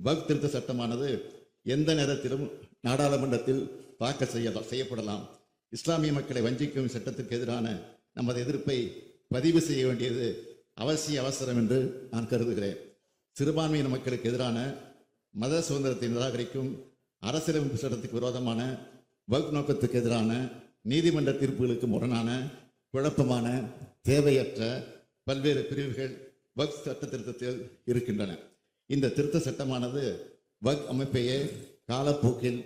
வக்ஃப் திருத்த சட்டமானது எந்த நேரத்திலும் நாடாளுமன்றத்தில் தாக்கல் செய்யப்படலாம். இஸ்லாமிய மக்களை வஞ்சிக்கும் சட்டத்திற்கு எதிரான நமது எதிர்ப்பை பதிவு செய்ய வேண்டியது அவசரம் என்று நான் கருதுகிறேன். சிறுபான்மையின மக்களுக்கு எதிரான மத சுதந்திரத்தை நிராகரிக்கும் அரசியலமைப்பு சட்டத்துக்கு விரோதமான வக்ஃப் நோக்கத்துக்கு எதிரான நீதிமன்ற தீர்ப்புகளுக்கு முரணான குழப்பமான தேவையற்ற பல்வேறு பிரிவுகள் வக்ஃப் சட்ட திருத்தத்தில் இருக்கின்றன. இந்த திருத்த சட்டமானது வக்ஃப் அமைப்பையே காலப்போக்கில்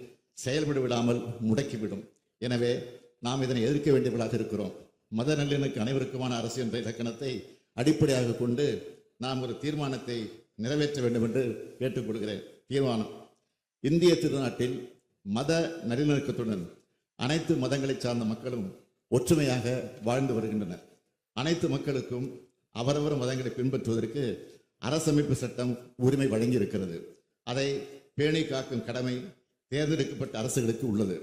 செயல்பட விடாமல் முடக்கிவிடும். எனவே நாம் இதனை எதிர்க்க வேண்டியவர்களாக இருக்கிறோம். மத நல்லிணக்க அனைவருக்குமான அரசு என்ற இலக்கணத்தை அடிப்படையாக கொண்டு நாம் ஒரு தீர்மானத்தை நிறைவேற்ற வேண்டும் என்று கேட்டுக்கொள்கிறேன். தீர்மானம்: இந்திய திருநாட்டில் மத நல்லிணக்கத்துடன் அனைத்து மதங்களை சார்ந்த மக்களும் ஒற்றுமையாக வாழ்ந்து வருகின்றனர். அனைத்து மக்களுக்கும் அவரவர் மதங்களை பின்பற்றுவதற்கு அரசமைப்பு சட்டம் உரிமை வழங்கியிருக்கிறது. அதை பேணி காக்கும் கடமை தேர்ந்தெடுக்கப்பட்ட அரசுகளுக்கு உள்ளது.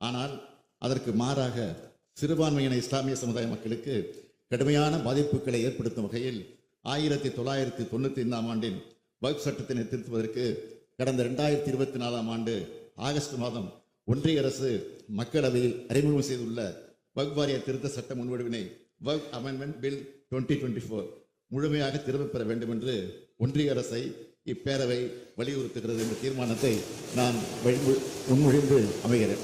ஆனால் அதற்கு மாறாக சிறுபான்மையின இஸ்லாமிய சமுதாய மக்களுக்கு கடுமையான பாதிப்புகளை ஏற்படுத்தும் வகையில் 1995 ஆண்டின் வக்ஃப் சட்டத்தினை திருத்துவதற்கு கடந்த 2024 ஆண்டு ஆகஸ்ட் மாதம் ஒன்றிய அரசு மக்களவையில் அறிமுகம் செய்துள்ள வக்ஃப் வாரிய திருத்த சட்ட முன்வடிவினை வக்ஃப் அமெண்ட்மெண்ட் பில் 2024 முழுமையாக திரும்பப் பெற வேண்டும் என்று ஒன்றிய அரசை இப்பேரவை வலியுறுத்துகிறது என்ற தீர்மானத்தை நான் முன்மொழிந்து அமைகிறேன்.